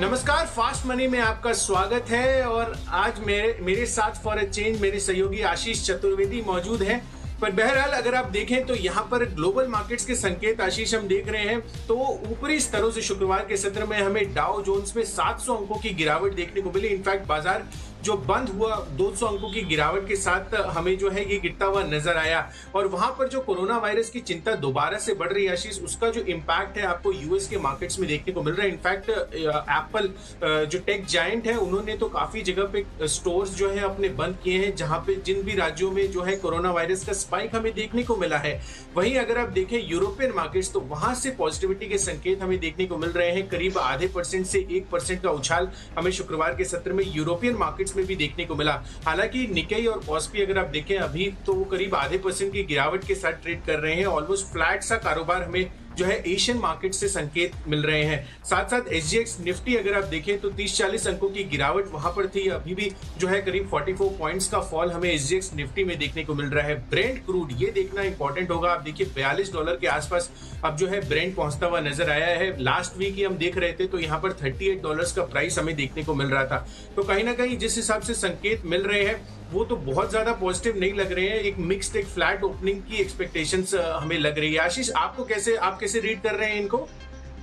नमस्कार, fast money में आपका स्वागत है। और आज मेरे साथ फॉर अ चेंज मेरे सहयोगी आशीष चतुर्वेदी मौजूद हैं। पर बहरहाल अगर आप देखें तो यहाँ पर ग्लोबल मार्केट्स के संकेत आशीष हम देख रहे हैं तो ऊपरी स्तरों से शुक्रवार के सत्र में हमें डाउ जोन्स में 700 अंकों की गिरावट देखने को मिली। इनफैक्ट बाजार जो बंद हुआ 200 अंकों की गिरावट के साथ हमें जो है ये गिरता हुआ नजर आया। और वहां पर जो कोरोना वायरस की चिंता दोबारा से बढ़ रही है आशीष, उसका जो इम्पैक्ट है आपको यूएस के मार्केट्स में देखने को मिल रहा है। इनफैक्ट एप्पल जो टेक जायंट है उन्होंने तो काफी जगह पे स्टोर्स जो है अपने बंद किए हैं, जहां पे जिन भी राज्यों में जो है कोरोना वायरस का स्पाइक हमें देखने को मिला है। वहीं अगर आप देखें यूरोपियन मार्केट्स तो वहां से पॉजिटिविटी के संकेत हमें देखने को मिल रहे हैं। करीब आधे % से 1% का उछाल हमें शुक्रवार के सत्र में यूरोपियन मार्केट्स में भी देखने को मिला। हालांकि निकेई और कॉस्पी अगर आप देखें अभी तो वो करीब आधे % की गिरावट के साथ ट्रेड कर रहे हैं। ऑलमोस्ट फ्लैट सा कारोबार हमें जो है एशियन मार्केट से संकेत मिल रहे हैं। साथ साथ एसजीएक्स निफ्टी अगर आप देखें तो 30-40 अंकों की गिरावट वहां पर थी। अभी भी जो है करीब 44 पॉइंट्स का फॉल हमें एसजीएक्स निफ्टी में देखने को मिल रहा है। ब्रेंट क्रूड ये देखना इंपॉर्टेंट होगा। आप देखिए $42 के आसपास अब जो है ब्रेंट पहुंचता हुआ नजर आया है। लास्ट वीक ही हम देख रहे थे तो यहाँ पर $38 का प्राइस हमें देखने को मिल रहा था। तो कहीं ना कहीं जिस हिसाब से संकेत मिल रहे हैं वो तो बहुत ज्यादा पॉजिटिव नहीं लग रहे हैं। एक मिक्स्ड, एक फ्लैट ओपनिंग की एक्सपेक्टेशंस हमें लग रही है। आशीष, आप कैसे रीड कर रहे हैं इनको?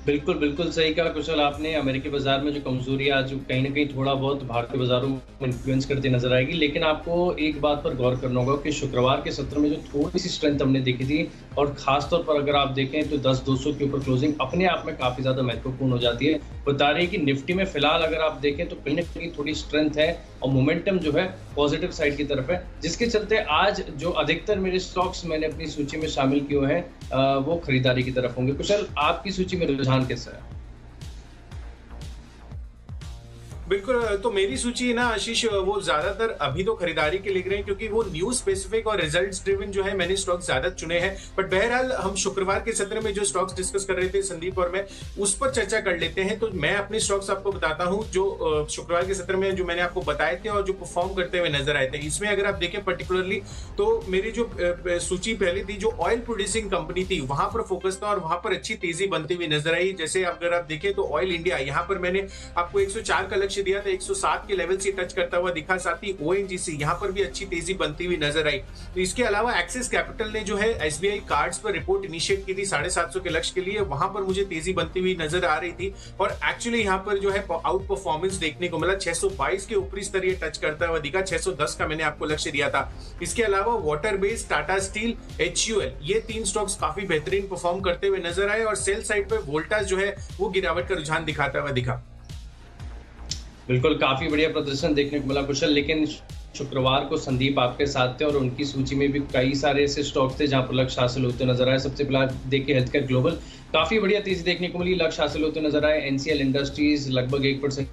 बिल्कुल बिल्कुल सही कहा कुशल आपने। अमेरिकी बाजार में जो कमजोरी आज कहीं ना कहीं थोड़ा बहुत भारतीय बाजारों में इन्फ्लुएंस करती नजर आएगी। लेकिन आपको एक बात पर गौर करना होगा कि शुक्रवार के सत्र में जो थोड़ी सी स्ट्रेंथ हमने देखी थी, और खासतौर पर अगर आप देखें तो 10-200 के ऊपर क्लोजिंग अपने आप में काफी ज्यादा महत्वपूर्ण हो जाती है। बता रही है कि निफ्टी में फिलहाल अगर आप देखें तो कहीं ना कहीं थोड़ी स्ट्रेंथ है और मोमेंटम जो है पॉजिटिव साइड की तरफ है, जिसके चलते आज जो अधिकतर मेरे स्टॉक्स मैंने अपनी सूची में शामिल किए हैं वो खरीदारी की तरफ होंगे। कुशल, आपकी सूची में रुझान कैसा है? बिल्कुल, तो मेरी सूची है ना आशीष, वो ज्यादातर अभी तो खरीदारी के लिख रहे हैं क्योंकि वो न्यूज स्पेसिफिक और रिजल्ट्स ड्रिवन जो है मैंने स्टॉक्स ज्यादा चुने हैं। बट बहरहाल हम शुक्रवार के सत्र में जो स्टॉक्स डिस्कस कर रहे थे संदीप और मैं, उस पर चर्चा कर लेते हैं। तो मैं अपने स्टॉक्स आपको बताता हूं जो शुक्रवार के सत्र में जो मैंने आपको बताए थे और जो परफॉर्म करते हुए नजर आए थे। इसमें अगर आप देखें पर्टिकुलरली तो मेरी जो सूची पहली थी जो ऑयल प्रोड्यूसिंग कंपनी थी वहां पर फोकस था और वहां पर अच्छी तेजी बनती हुई नजर आई। जैसे अगर आप देखें तो ऑयल इंडिया, यहाँ पर मैंने आपको 104 का लक्ष्य दिया था, 107 के लेवल से टच करता हुआ दिखा। साथ ही ओएनजीसी यहाँ पर भी अच्छी तेजी बनती हुई नजर आई। तो इसके अलावा एक्सिस कैपिटल ने जो है एसबीआई कार्ड्स पर रिपोर्ट इनिशिएट की थी 750 के लक्ष्य के लिए, वहां पर मुझे तेजी बनती हुई नजर आ रही थी। और एक्चुअली यहाँ पर जो है आउट परफॉर्मेंस देखने को मिला, 622 के ऊपरी स्तरीय टच करता हुआ दिखा। 610 का मैंने आपको लक्ष्य दिया था। इसके अलावा water base, Tata steel, HUL ये 3 स्टॉक्स काफी बेहतरीन परफॉर्म करते हुए नजर आए। और सेल साइड पर वोल्टास जो है वो गिरावट का रुझान दिखाता हुआ दिखा। बिल्कुल, काफी बढ़िया प्रदर्शन देखने को मिला कुशल। लेकिन शुक्रवार को संदीप आपके साथ थे और उनकी सूची में भी कई सारे ऐसे स्टॉक्स थे जहां पर लक्ष्य हासिल होते नजर आए। सबसे पहले देखिए हेल्थ केयर ग्लोबल, काफी बढ़िया तेजी देखने को मिली, लक्ष्य हासिल होते नजर आए। एनसीएल इंडस्ट्रीज लगभग 1%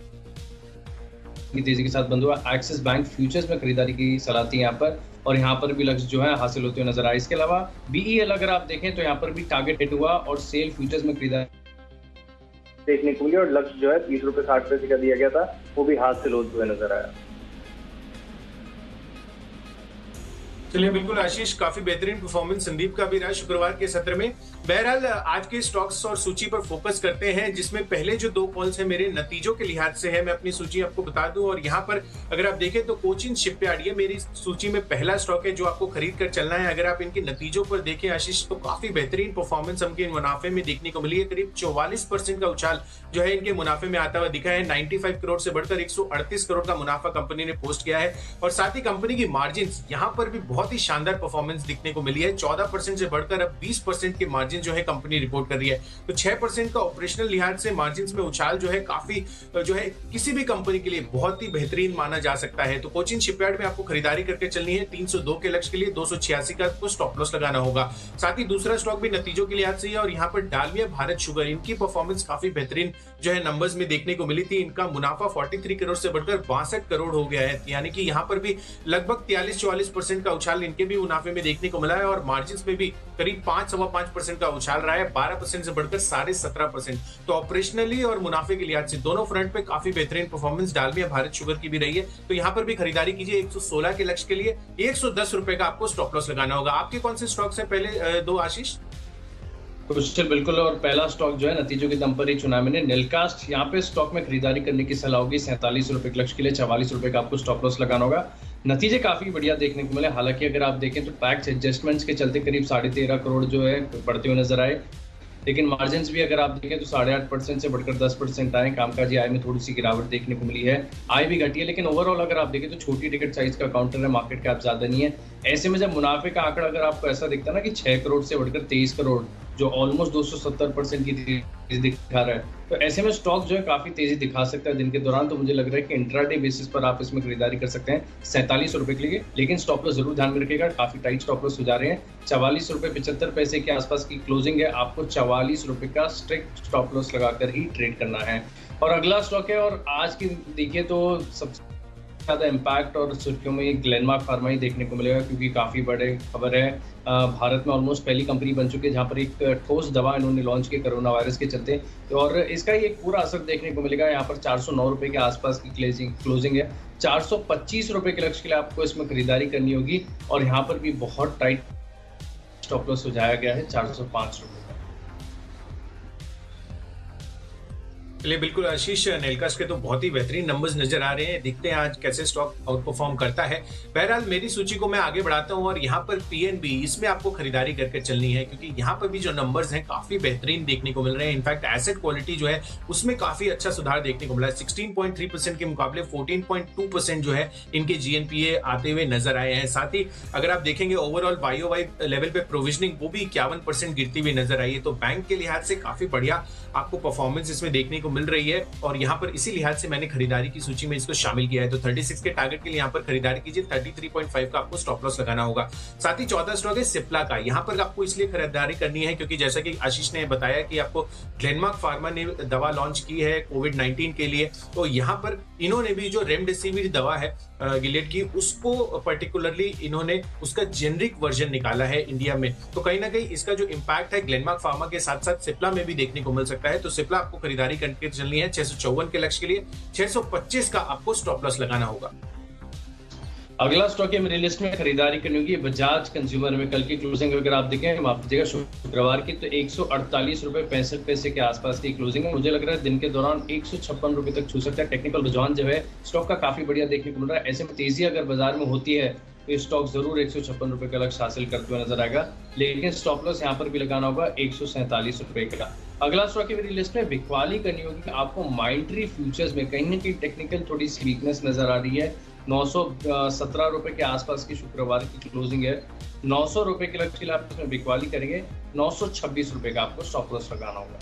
की तेजी के साथ बंद हुआ। एक्सिस बैंक फ्यूचर्स में खरीदारी की सलाह थी यहाँ पर, और यहाँ पर भी लक्ष्य जो है हासिल होते हुए नजर आए। इसके अलावा BEL अगर आप देखें तो यहाँ पर भी टारगेट हिट हुआ और सेल फ्यूचर्स में खरीदारी देखने को मिली और लक्ष्य जो है ₹30.60 का दिया गया था वो भी हासिल होते हुए नजर आया। चलिए, बिल्कुल आशीष, काफी बेहतरीन परफॉर्मेंस संदीप का भी रहा शुक्रवार के सत्र में। बहरहाल आज के स्टॉक्स और सूची पर फोकस करते हैं, जिसमें पहले जो 2 कॉल्स है मेरे नतीजों के लिहाज से है। मैं अपनी सूची आपको बता दूं और यहाँ पर अगर आप देखें तो कोचिन शिपयार्ड ये मेरी सूची में पहला स्टॉक है जो आपको खरीद कर चलना है। अगर आप इनके नतीजों पर देखें आशीष तो काफी बेहतरीन परफॉर्मेंस हमके मुनाफे में देखने को मिली है। करीब 44% का उछाल जो है इनके मुनाफे में आता हुआ दिखा है। 95 करोड़ से बढ़कर 138 करोड़ का मुनाफा कंपनी ने पोस्ट किया है। और साथ ही कंपनी की मार्जिन यहाँ पर भी बहुत ही शानदार परफॉर्मेंस दिखने को मिली है। 14% से बढ़कर अब 20% के मार्जिन जो है कंपनी रिपोर्ट कर रही है। तो 6% का ऑपरेशनल लिहाज से मार्जिन में उछाल जो है काफी जो है किसी भी कंपनी के लिए बहुत ही बेहतरीन माना जा सकता है। तो कोचिन शिपयार्ड में आपको खरीदारी करके चलनी है। 302 के लक्ष्य के लिए 286 का आपको स्टॉप लॉस लगाना होगा। साथ ही दूसरा स्टॉक भी नतीजों के लिहाज से है और यहाँ पर डालमिया भारत शुगर, इनकी परफॉर्मेंस काफी बेहतरीन जो है नंबर्स में देखने को मिली थी। इनका मुनाफा 43 करोड़ से बढ़कर 62 करोड़ हो गया है, यानी कि यहाँ पर भी लगभग 43-44% का उछाल इनके भी मुनाफे में देखने को मिला है। और मार्जिन में भी करीब 5-5.5% का उछाल रहा है, 12% से बढ़कर 17.5%। तो ऑपरेशनली और मुनाफे के लिहाज से दोनों फ्रंट पे काफी बेहतरीन परफॉर्मेंस डालमिया भारत शुगर की भी रही है। तो यहाँ पर भी खरीदारी कीजिए। 116 के लक्ष्य के लिए 110 रुपए का आपको स्टॉप लॉस लगाना होगा। आपके कौन से स्टॉक्स हैं पहले 2 आशीष? कुशल बिल्कुल। और पहला स्टॉक जो है नतीजों के दम पर ही चुना मैंने, नेलकास्ट। यहाँ पे स्टॉक में खरीदारी करने की सलाह होगी 47 रुपए के लक्ष्य के लिए, 44 रुपए का आपको स्टॉप लॉस लगाना होगा। नतीजे काफी बढ़िया देखने को मिले, हालांकि अगर आप देखें तो टैक्स एडजस्टमेंट्स के चलते करीब 13.5 करोड़ जो है बढ़ते हुए नजर आए, लेकिन मार्जिन भी अगर आप देखें तो 8.5% से बढ़कर 10% आए। कामकाजी आय में थोड़ी सी गिरावट देखने को मिली है, आय भी घटी है, लेकिन ओवरऑल अगर आप देखें तो छोटी टिकट साइज का काउंटर है, मार्केट कैप ज्यादा नहीं है। ऐसे में जब मुनाफे का आंकड़ा अगर आपको ऐसा दिखता है ना कि 6 करोड़ से बढ़कर 23 करोड़, जो ऑलमोस्ट 270% की तेजी दिखा रहा है, तो ऐसे में स्टॉक जो है काफी तेजी दिखा सकता है दिन के दौरान। तो मुझे लग रहा है कि इंट्राडे बेसिस पर आप इसमें खरीदारी कर सकते हैं 47 रुपए के लिए, लेकिन स्टॉप लॉस जरूर ध्यान में रखिएगा, काफी टाइट स्टॉप लॉस हो जा रहे हैं। 44 रुपए 75 पैसे के आसपास की क्लोजिंग है, आपको 44 रुपए का स्ट्रिक्ट स्टॉप लॉस लगाकर ही ट्रेड करना है। और अगला स्टॉक है, और आज की देखिए तो सबसे ज्यादा इम्पैक्ट और सुर्खियों में ग्लेनमार्क फार्मा ही देखने को मिलेगा, क्योंकि काफी बड़े खबर है। भारत में ऑलमोस्ट पहली कंपनी बन चुकी है जहां पर एक ठोस दवा इन्होंने लॉन्च की कोरोना वायरस के चलते, और इसका ही एक पूरा असर देखने को मिलेगा। यहाँ पर 409 रुपए के आसपास की क्लोजिंग है, 425 रुपए के लक्ष्य के लिए आपको इसमें खरीदारी करनी होगी, और यहाँ पर भी बहुत टाइट स्टॉप लॉस सुझाया गया है 405 रुपए। चलिए, बिल्कुल आशीष, नेलकास्ट के तो बहुत ही बेहतरीन नंबर्स नजर आ रहे हैं, देखते हैं आज कैसे स्टॉक आउट परफॉर्म करता है। बहरहाल मेरी सूची को मैं आगे बढ़ाता हूं, और यहाँ पर पीएनबी, इसमें आपको खरीदारी करके चलनी है, क्योंकि यहाँ पर भी जो नंबर्स हैं काफी बेहतरीन देखने को मिल रहे हैं। इनफैक्ट एसेट क्वालिटी जो है उसमें काफी अच्छा सुधार देखने को मिला है। 16.3% के मुकाबले 14.2% जो है इनके जीएनपीए आते हुए नजर आए हैं। साथ ही अगर आप देखेंगे ओवरऑल वाईओवाई लेवल पे प्रोविजनिंग वो भी 51% गिरती हुई नजर आई है, तो बैंक के लिहाज से काफी बढ़िया आपको परफॉर्मेंस इसमें देखने को मिल रही है, और यहाँ पर इसी लिहाज से मैंने खरीदारी की सूची में इसको शामिल किया है। तो 36 के टारगेट के लिए यहाँ पर खरीदारी कीजिए, 33.5 का आपको स्टॉप लॉस लगाना होगा। साथ ही चौथा स्टॉक है सिप्ला का। यहाँ पर आपको इसलिए खरीदारी करनी है क्योंकि जैसा कि आशीष ने बताया कि आपको ग्लेनमार्क फार्मा ने दवा लॉन्च की है कोविड-19 के लिए, तो यहाँ पर इन्होंने भी जो रेमडेसिविर दवा है गिलेड की, उसको पर्टिकुलरली इन्होंने उसका जेनरिक वर्जन निकाला है इंडिया में, तो कहीं ना कहीं इसका जो इम्पैक्ट है ग्लेनमार्क फार्मा के साथ साथ सिप्ला में भी देखने को मिल सकता है। तो सिप्ला आपको खरीदारी करके चलनी है 654 के लक्ष्य के लिए, 625 का आपको स्टॉप लॉस लगाना होगा। अगला स्टॉक है मेरी लिस्ट में खरीदारी करनी होगी बजाज कंज्यूमर में। कल की क्लोजिंग अगर आप देखें, माफ कीजिएगा, शुक्रवार की, तो 148 रुपए 65 पैसे के आसपास की क्लोजिंग है। मुझे लग रहा है दिन के दौरान 156 रुपए तक छू सकता है। टेक्निकल रुझान जो है स्टॉक का काफी बढ़िया देखने को मिल रहा है। ऐसे में तेजी अगर बाजार में होती है तो स्टॉक जरूर 156 रुपए का लक्ष्य हासिल करते हुए नजर आएगा, लेकिन स्टॉप लॉस यहाँ पर भी लगाना होगा 147 रुपए का। अगला स्टॉक है मेरी लिस्ट में बिकवाली करनी होगी आपको। माइंडट्री फ्यूचर्स में कहीं ना कहीं टेक्निकल थोड़ी सी वीकनेस नजर आ रही है। 917 रुपए के आसपास की शुक्रवार की क्लोजिंग है। 900 रुपए के लक्ष्य के लिए आप इसमें बिकवाली करेंगे, 926 रुपए का आपको स्टॉप लॉस लगाना होगा।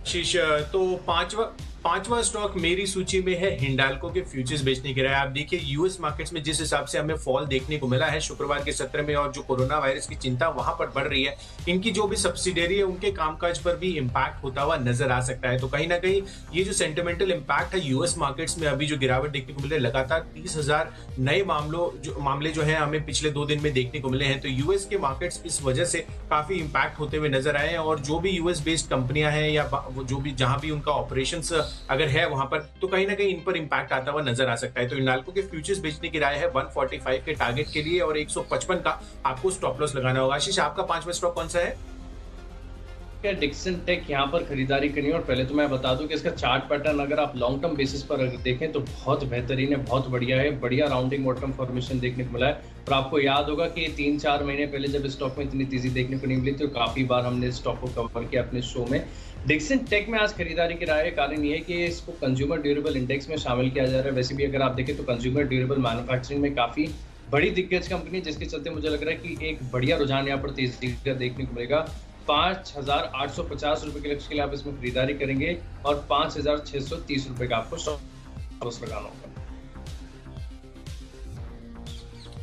शीश, तो पांचवा स्टॉक मेरी सूची में है हिंडाल्को के फ्यूचर्स बेचने की राय। आप देखिए यूएस मार्केट्स में जिस हिसाब से हमें फॉल देखने को मिला है शुक्रवार के सत्र में, और जो कोरोना वायरस की चिंता वहां पर बढ़ रही है, इनकी जो भी सब्सिडियरी है उनके कामकाज पर भी इम्पैक्ट होता हुआ नजर आ सकता है। तो कहीं ना कहीं ये जो सेंटिमेंटल इम्पैक्ट है यूएस मार्केट्स में अभी जो गिरावट देखने को मिल रही है, लगातार 30,000 नए मामले जो है हमें पिछले 2 दिन में देखने को मिले हैं, तो यूएस के मार्केट्स इस वजह से काफी इम्पैक्ट होते हुए नजर आए हैं। और जो भी यूएस बेस्ड कंपनियां हैं या जो भी जहां भी उनका ऑपरेशंस अगर है वहां पर, तो कहीं ना कहीं इन पर इंपैक्ट आता हुआ नजर आ सकता है। तो हिंडाल्को के फ्यूचर्स बेचने की राय है 145 के टारगेट के लिए, और 155 का आपको स्टॉप लॉस लगाना होगा। आशीष, आपका 5वां स्टॉक कौन सा है? डिक्सन टेक यहाँ पर खरीदारी करनी है। और पहले तो मैं बता दूं कि इसका चार्ट पैटर्न अगर आप लॉन्ग टर्म बेसिस पर अगर देखें तो बहुत बेहतरीन है, बहुत बढ़िया है, बढ़िया राउंडिंग बॉटम फॉर्मेशन देखने को मिला है। और आपको याद होगा कि 3-4 महीने पहले जब स्टॉक में इतनी तेजी देखने को नहीं मिली तो काफी बार हमने स्टॉक को कवर किया अपने शो में। डिक्सन टेक में आज खरीदारी की राय है, कारण ये है कि इसको कंज्यूमर ड्यूरेबल इंडेक्स में शामिल किया जा रहा है। वैसे भी अगर आप देखें तो कंज्यूमर ड्यूरेबल मैन्युफैक्चरिंग में काफी बड़ी दिग्गज कंपनी, जिसके चलते मुझे लग रहा है कि एक बढ़िया रुझान यहाँ पर तेजी का देखने को मिलेगा। 5,850 रुपए के लक्ष्य के लिए आप इसमें खरीदारी करेंगे, और 5,630 रुपए का आपको स्टॉप लॉस लगाना होगा।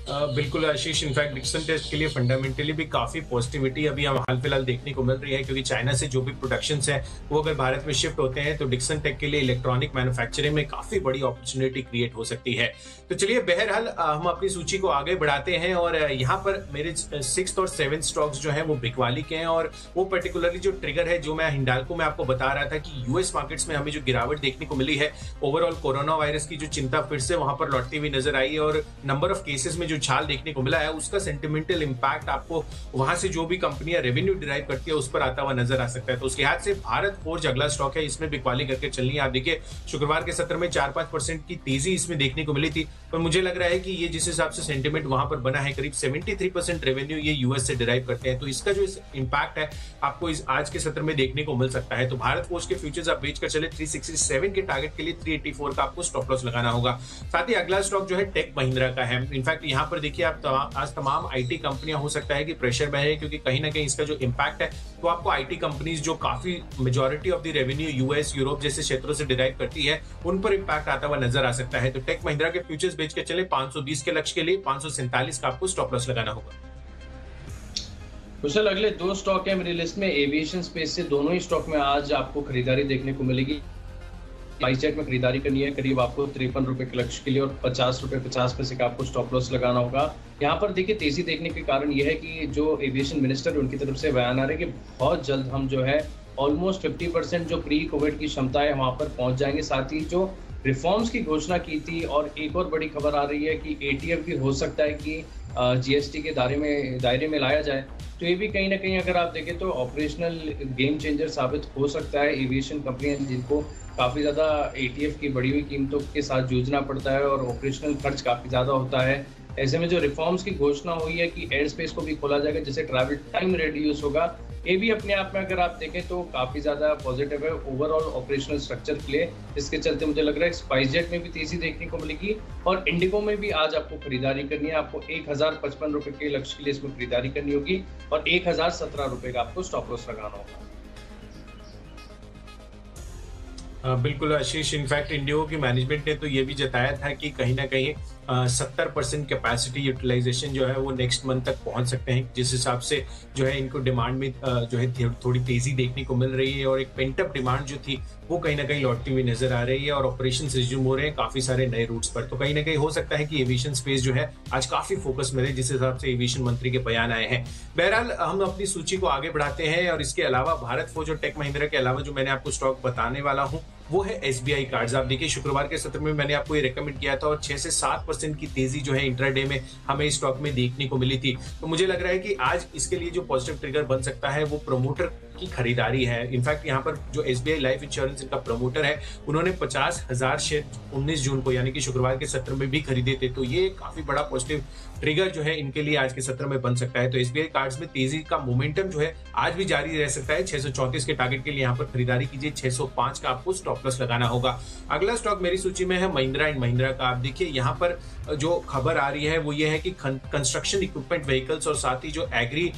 बिल्कुल आशीष, इनफैक्ट डिक्सन टेक के लिए फंडामेंटली भी काफी पॉजिटिविटी अभी हम हाल फिलहाल देखने को मिल रही है, क्योंकि चाइना से जो भी प्रोडक्शंस है वो अगर भारत में शिफ्ट होते हैं तो डिक्सन टेक के लिए इलेक्ट्रॉनिक मैन्युफैक्चरिंग में काफी बड़ी अपॉर्चुनिटी क्रिएट हो सकती है। तो चलिए, बहरहाल हम अपनी सूची को आगे बढ़ाते हैं, और यहाँ पर मेरे 6th और 7th स्टॉक्स जो है वो बिकवाली के हैं, और वो पर्टिकुलरली जो ट्रिगर है जो मैं हिंडाल्को में आपको बता रहा था कि यूएस मार्केट्स में हमें जो गिरावट देखने को मिली है, ओवरऑल कोरोना वायरस की जो चिंता फिर से वहां पर लौटती हुई नजर आई है, और नंबर ऑफ केसेस में जो जो छाल देखने को मिला है उसका सेंटिमेंटल इम्पैक्ट आपको वहां से जो भी कंपनियां रेवेन्यू डिराइव करती है उस पर आता हुआ नजर आ सकता है। तो उसके हाथ से भारत फोर्ज अगला स्टॉक है, इसमें बिकवाली करके चलनी है। आप देखिए शुक्रवार के सत्र में 4-5% की तेजी इसमें देखने को मिली थी, पर मुझे लग रहा है कि ये जिस हिसाब से सेंटिमेंट वहां पर बना है, करीब 73% रेवेन्यू ये यूएस से डिराइव करते हैं, तो इसका जो इम्पैक्ट है आपको इस आज के सत्र में देखने को मिल सकता है। तो भारत फोर्ज के फ्यूचर्स आप बेच कर चले 367 के टारगेट के लिए 384 का आपको स्टॉप लॉस लगाना होगा। साथ ही अगला स्टॉक जो है टेक महिंद्रा का है। इनफैक्ट यहाँ पर देखिए आप आज तमाम आईटी कंपनियां हो सकता है कि प्रेशर में है, क्योंकि कहीं ना कहीं इसका जो इम्पैक्ट है तो आपको आईटी कंपनीज जो काफी majority of the revenue US Europe जैसे क्षेत्रों से डिराइव करती है उन पर इम्पैक्ट आता हुआ नजर आ सकता है। तो टेक महिंद्रा के फ्यूचर्स बेच के चले 520 के लक्ष्य के लिए 547 का आपको स्टॉप लॉस लगाना होगा। कुशल, अगले दो स्टॉक है मेरी लिस्ट में एविएशन स्पेस से। दोनों ही स्टॉक में आज आपको खरीदारी देखने को मिलेगी। स्पाइसजेट में खरीदारी करनी है करीब आपको 53 रुपए के लक्ष्य के लिए और 50 रुपए 50 पैसे का आपको स्टॉप लॉस लगाना होगा। यहाँ पर देखिए तेजी देखने के कारण यह है कि जो एविएशन मिनिस्टर उनकी तरफ से बयान आ रहा है कि बहुत जल्द हम जो है ऑलमोस्ट 50% जो प्री कोविड की क्षमता है वहां पर पहुंच जाएंगे। साथ ही जो रिफॉर्म्स की घोषणा की थी, और एक और बड़ी खबर आ रही है कि एटीएफ भी हो सकता है कि जीएसटी के दायरे में लाया जाए। तो ये भी कहीं ना कहीं अगर आप देखें तो ऑपरेशनल गेम चेंजर साबित हो सकता है। एविएशन कंपनियां जिनको काफ़ी ज़्यादा एटीएफ की बढ़ी हुई कीमतों के साथ जूझना पड़ता है और ऑपरेशनल खर्च काफ़ी ज़्यादा होता है, ऐसे में जो रिफॉर्म्स की घोषणा हुई है कि एयर स्पेस को भी खोला जाएगा जिससे ट्रैवल टाइम रिड्यूस होगा, ये भी अपने आप में अगर आप देखें तो काफ़ी ज़्यादा पॉजिटिव है ओवरऑल ऑपरेशनल स्ट्रक्चर के लिए। इसके चलते मुझे लग रहा है स्पाइसजेट में भी तेजी देखने को मिलेगी और इंडिगो में भी आज आपको खरीदारी करनी है। आपको 1055 रुपए के लक्ष्य के लिए इसमें खरीदारी करनी होगी और 1017 रुपए का आपको स्टॉप लॉस लगाना होगा। बिल्कुल आशीष, इनफैक्ट इंडिगो की मैनेजमेंट ने तो ये भी जताया था कि कहीं ना कहीं 70% कैपेसिटी यूटिलाइजेशन जो है वो नेक्स्ट मंथ तक पहुंच सकते हैं, जिस हिसाब से जो है इनको डिमांड में जो है थोड़ी तेजी देखने को मिल रही है और एक पेंटअप डिमांड जो थी वो कहीं ना कहीं लौटती हुई नजर आ रही है और ऑपरेशंस रिज्यूम हो रहे हैं काफी सारे नए रूट्स पर। तो कहीं ना कहीं हो सकता है कि एविएशन स्पेस जो है आज काफी फोकस में रहे, जिस हिसाब से एविएशन मंत्री के बयान आए हैं। बहरहाल हम अपनी सूची को आगे बढ़ाते हैं और इसके अलावा भारत फोर्ज और टेक महिंद्रा के अलावा जो मैंने आपको स्टॉक बताने वाला हूँ वो है एसबीआई कार्ड्स। आप देखिए शुक्रवार के सत्र में मैंने आपको ये रेकमेंड किया था और 6 से 7% की तेजी जो है इंट्राडे में हमें इस स्टॉक में देखने को मिली थी। तो मुझे लग रहा है कि आज इसके लिए जो पॉजिटिव ट्रिगर बन सकता है वो प्रमोटर की खरीदारी है। इनफैक्ट यहाँ पर जो एसबीआई लाइफ इंश्योरेंस इनका प्रमोटर है उन्होंने 50,000 शेयर 19 जून को यानी कि शुक्रवार के सत्र में भी खरीदे थे। तो ये काफी बड़ा पॉजिटिव ट्रिगर जो है इनके लिए आज के सत्र में बन सकता है। तो एसबीआई कार्ड्स में तेजी का मोमेंटम जो है आज भी जारी रह सकता है। 634 के टारगेट के लिए यहाँ पर खरीदारी कीजिए, 605 का आपको स्टॉप लॉस लगाना होगा। अगला स्टॉक मेरी सूची में है महिंद्रा एंड महिंद्रा का। आप देखिए यहाँ पर जो खबर आ रही है वो ये है कि कंस्ट्रक्शन इक्विपमेंट व्हीकल्स और साथ ही जो एग्री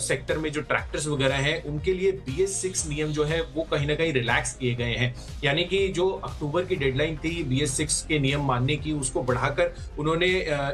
सेक्टर में जो ट्रैक्टर्स वगैरह हैं उनके लिए BS6 नियम जो है वो कहीं ना कहीं रिलैक्स किए गए हैं। यानी कि जो अक्टूबर की डेडलाइन थी BS6 के नियम मानने की उसको बढ़ाकर उन्होंने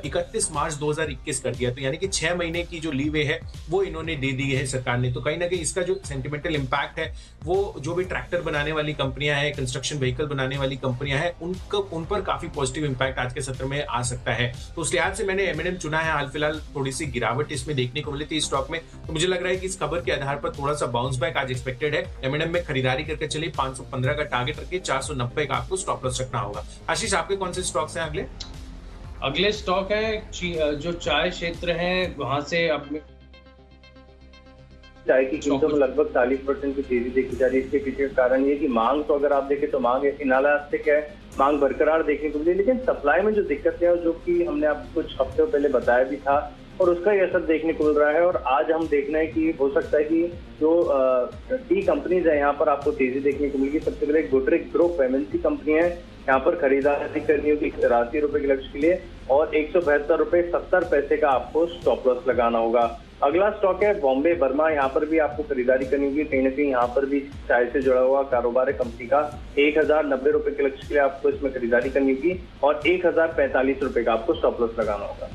31 मार्च 2021 कर दिया। तो यानी कि 6 महीने की जो लीवे है वो इन्होंने दे दी है सरकार ने। तो कहीं ना कहीं इसका जो सेंटिमेंटल इम्पैक्ट है वो जो भी ट्रैक्टर बनाने वाली कंपनियां हैं, कंस्ट्रक्शन व्हीकल बनाने वाली कंपनियां हैं, उन पर काफी पॉजिटिव इम्पैक्ट आज के सत्र में आ सकता है। तो उस लिहाज से मैंने M&M चुना है। हाल फिलहाल थोड़ी सी गिरावट इसमें देखने को मिली थी स्टॉक में, तो मुझे लग रहा है कि इस खबर के आधार पर थोड़ा सा बाउंस बैक आज एक्सपेक्टेड है। M&M में खरीदारी करके चलिए 515 का टारगेट रखिए, 490 का आपको स्टॉप लॉस रखना होगा। आशीष, आपके कौन से स्टॉक्स हैं अगले स्टॉक है जो चाय क्षेत्र है वहां से अपने चाय की कीमतों में लगभग 40% की तेजी देखी जा रही है। इसके पीछे कारण ये कि मांग तो अगर आप देखें तो मांग इनालास्टिक है, मांग बरकरार देखने को मिली, लेकिन सप्लाई में जो दिक्कत है जो कि हमने आपको कुछ हफ्ते पहले बताया भी था और उसका ही असर देखने को मिल रहा है। और आज हम देखना है कि हो सकता है कि जो टी कंपनीज है यहाँ पर आपको तेजी देखने को मिलेगी। सबसे पहले गोदरेज ग्रुप MNC कंपनी है, यहाँ पर खरीदारी करनी होगी 83 रुपए के लक्ष्य के लिए और 172 रुपए 70 पैसे का आपको स्टॉप लॉस लगाना होगा। अगला स्टॉक है बॉम्बे बर्मा, यहाँ पर भी आपको खरीदारी करनी होगी। कहीं ना कहीं यहाँ पर भी चाय से जुड़ा हुआ कारोबार है कंपनी का। 1090 रुपए के लक्ष्य के लिए आपको इसमें खरीदारी करनी होगी और 1045 रुपए का आपको स्टॉप लॉस लगाना होगा।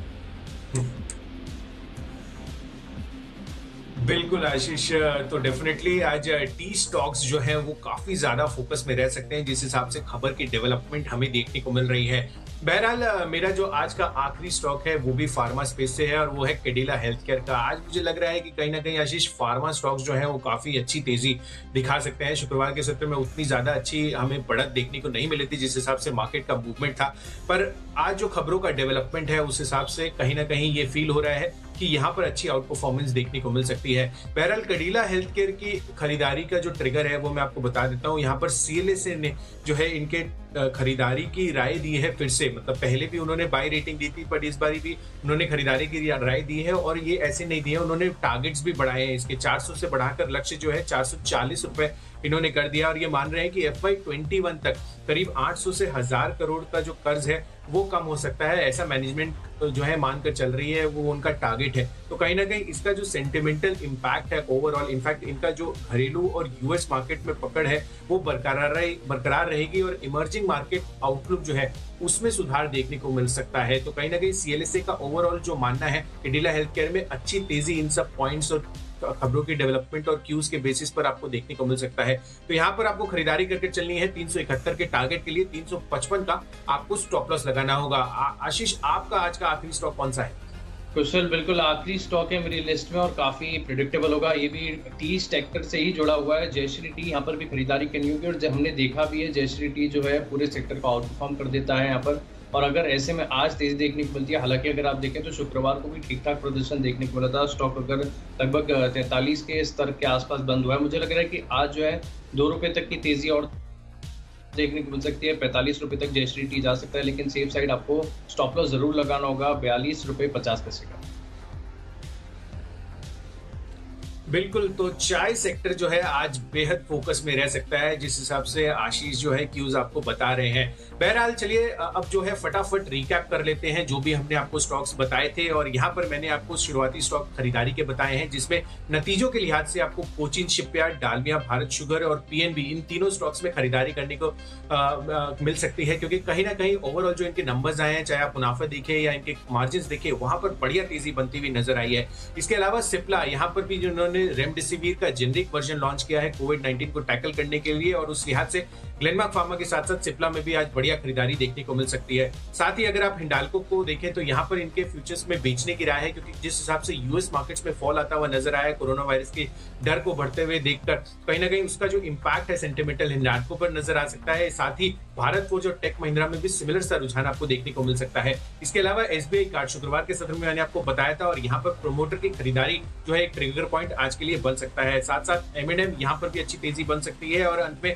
बिल्कुल आशीष, तो डेफिनेटली आज टी स्टॉक्स जो है वो काफी ज्यादा फोकस में रह सकते हैं जिस हिसाब से खबर की डेवलपमेंट हमें देखने को मिल रही है। बहरहाल मेरा जो आज का आखिरी स्टॉक है वो भी फार्मा स्पेस से है और वो है कैडिला हेल्थ केयर का। आज मुझे लग रहा है कि कहीं ना कहीं आशीष फार्मा स्टॉक्स जो है वो काफी अच्छी तेजी दिखा सकते हैं। शुक्रवार के सत्र में उतनी ज्यादा अच्छी हमें बढ़त देखने को नहीं मिली थी जिस हिसाब से मार्केट का मूवमेंट था, पर आज जो खबरों का डेवलपमेंट है उस हिसाब से कहीं ना कहीं ये फील हो रहा है कि यहाँ पर अच्छी आउट परफॉर्मेंस देखने को मिल सकती है। बहरहाल कैडिला हेल्थ केयर की खरीदारी का जो ट्रिगर है वो मैं आपको बता देता हूँ। यहाँ पर CLSA ने जो है इनके खरीदारी की राय दी है फिर से, मतलब पहले भी उन्होंने बाय रेटिंग दी थी पर इस बार भी उन्होंने खरीदारी की राय दी है और ये ऐसे नहीं दिए, उन्होंने टारगेट्स भी बढ़ाए हैं। इसके 400 से बढ़ाकर लक्ष्य जो है 440 रुपए इन्होंने कर दिया और ये मान रहे हैं कि FY21 तक करीब 800 से 1000 करोड़ का जो कर्ज है वो कम हो सकता है, ऐसा मैनेजमेंट जो है मानकर चल रही है, वो उनका टारगेट है। तो कहीं ना कहीं इसका जो सेंटिमेंटल इम्पैक्ट है ओवरऑल, इनफैक्ट इनका जो घरेलू और US मार्केट में पकड़ है वो बरकरार रहेगी और इमर्जिंग मार्केट आउटलुक जो है उसमें सुधार देखने को मिल सकता है। तो कहीं ना कहीं CLSA का ओवरऑल जो मानना है कैडिला हेल्थ केयर में अच्छी तेजी इन सब पॉइंट्स और खबरों की डेवलपमेंट और क्यूज के बेसिस पर आपको देखने को मिल सकता है। तो यहाँ पर आपको खरीदारी करके चलनी है 371 के टारगेट के लिए 355 का आपको स्टॉप लॉस लगाना होगा। आशीष, आपका आज का आखिरी स्टॉक कौन सा है? कुशल, बिल्कुल आखिरी स्टॉक है मेरी लिस्ट में और काफी प्रिडिक्टेबल होगा। ये भी टी सेक्टर से ही जुड़ा हुआ है। जयश्री टी यहाँ पर भी खरीदारी करनी होगी और जब हमने देखा भी है जयश्री टी जो है पूरे सेक्टर को आउट परफॉर्म कर देता है यहाँ पर। और अगर ऐसे में आज तेजी देखने को मिलती है, हालांकि अगर आप देखें तो शुक्रवार को भी ठीक ठाक प्रदर्शन देखने को मिला था। स्टॉक अगर लगभग 43 के स्तर के आसपास बंद हुआ है, मुझे लग रहा है कि आज जो है 2 रुपए तक की तेजी और देखने को मिल सकती है। 45 रुपए तक जयश्री टी जा सकता है, लेकिन सेफ साइड आपको स्टॉप लॉस जरूर लगाना होगा 42 रुपए 50 पैसे का। बिल्कुल, तो चाय सेक्टर जो है आज बेहद फोकस में रह सकता है जिस हिसाब से आशीष जो है क्यूज आपको बता रहे हैं। बहरहाल चलिए अब जो है फटाफट रिकैप कर लेते हैं जो भी हमने आपको स्टॉक्स बताए थे और यहाँ पर मैंने आपको शुरुआती स्टॉक खरीदारी के बताए हैं जिसमें नतीजों के लिहाज से आपको कोचिन शिपयार्ड, डालमिया भारत शुगर और PNB इन तीनों स्टॉक्स में खरीदारी करने को मिल सकती है, क्योंकि कहीं ना कहीं ओवरऑल जो इनके नंबर्स आए हैं, चाहे आप मुनाफा देखें या इनके मार्जिन देखें, वहां पर बढ़िया तेजी बनती हुई नजर आई है। इसके अलावा सिप्ला, यहाँ पर भी जिन्होंने रेमडेसिविर का जेनरिक वर्जन लॉन्च किया है कोविड-19 को टैकल करने के लिए और उस लिहाज से ग्लेनमार्क फार्मा के साथ साथ सिप्ला में भी आज बढ़िया खरीदारी देखने को मिल सकती है। साथ ही अगर आप हिंडाल्को को देखें तो यहाँ पर इनके फ्यूचर्स में बेचने की राय है, क्योंकि जिस हिसाब से US मार्केट्स में फॉल आता हुआ नजर आया कोरोना वायरस के डर को बढ़ते हुए देखकर, कहीं ना कहीं उसका जो इम्पैक्ट है सेंटिमेंटल हिंडाल्को पर नजर आ सकता है। साथ ही भारत को जो टेक महिंद्रा में भी सिमिलर सा रुझान आपको देखने को मिल सकता है। इसके अलावा SBI कार्ड शुक्रवार के सत्र में मैंने आपको बताया था और यहाँ पर प्रोमोटर की खरीदारी जो है एक ट्रिगर पॉइंट आज के लिए बन सकता है। साथ साथ M&M यहाँ पर भी अच्छी तेजी बन सकती है और अंत में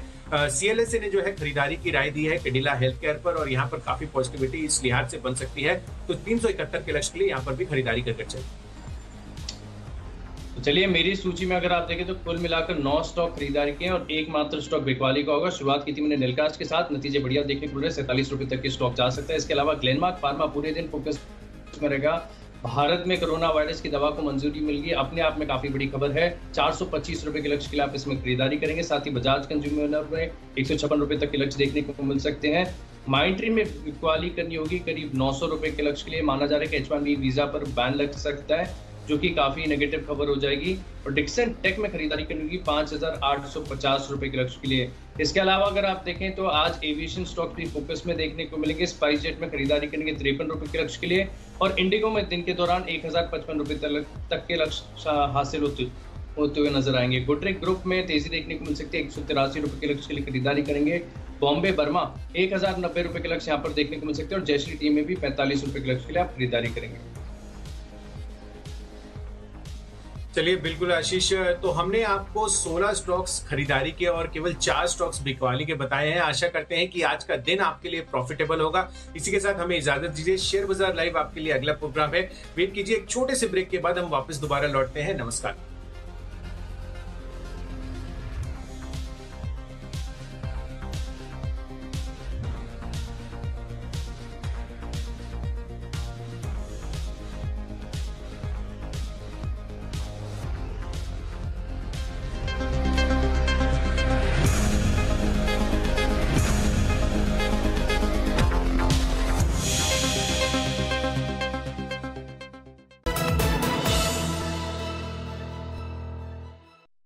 CLSA ने जो है खरीदारी की राय दी है कैडिला हेल्थ केयर पर और यहाँ पर काफी पॉजिटिविटी इस लिहाज से बन सकती है। तो 371 के लक्ष्य के लिए यहाँ पर भी खरीदारी करके चलिए। तो चलिए, मेरी सूची में अगर आप देखें तो कुल मिलाकर 9 स्टॉक खरीदारी के और एकमात्र स्टॉक बिकवाली का होगा। शुरुआत की थी मैंने नेलकास्ट के साथ, नतीजे बढ़िया देखने को मिल रहे, 47 रुपए तक के स्टॉक जा सकता है। इसके अलावा ग्लेनमार्क फार्मा पूरे दिन फोकस में रहेगा। भारत में कोरोना वायरस की दवा को मंजूरी मिल गई, अपने आप में काफी बड़ी खबर है। 425 रुपए के लक्ष्य के लिए आप इसमें खरीदारी करेंगे। साथ ही बजाज कंज्यूमर में 156 रुपए तक के लक्ष्य देखने को मिल सकते हैं। माइंट्री में बिकवाली करनी होगी करीब 900 रुपए के लक्ष्य के लिए। माना जा रहा है कि H1B वीजा पर बैन लग सकता है, जो कि काफी नेगेटिव खबर हो जाएगी। और डिक्सन टेक में खरीदारी करनी होगी 5850 रुपए के लक्ष्य के लिए। इसके अलावा अगर आप देखें तो आज एविएशन स्टॉक भी फोकस में देखने को मिलेंगे। स्पाइस जेट में खरीदारी करेंगे 53 रुपए के लक्ष्य के लिए और इंडिगो में दिन के दौरान 1055 रुपए तक के लक्ष्य हासिल होते हुए नजर आएंगे। गुडरेक ग्रुप में तेजी देखने को मिल सकती है, 183 रुपए के लक्ष्य के लिए खरीदारी करेंगे। बॉम्बे बर्मा 1090 रुपए के लक्ष्य यहाँ पर देखने को मिल सकते हैं और जयश्री टी में भी 45 रुपए के लक्ष्य के लिए आप खरीदारी करेंगे। चलिए बिल्कुल आशीष, तो हमने आपको 16 स्टॉक्स खरीदारी के और केवल 4 स्टॉक्स बिकवाली के बताए हैं। आशा करते हैं कि आज का दिन आपके लिए प्रॉफिटेबल होगा। इसी के साथ हमें इजाजत दीजिए। शेयर बाजार लाइव आपके लिए अगला प्रोग्राम है। वेट कीजिए, एक छोटे से ब्रेक के बाद हम वापस दोबारा लौटते हैं। नमस्कार।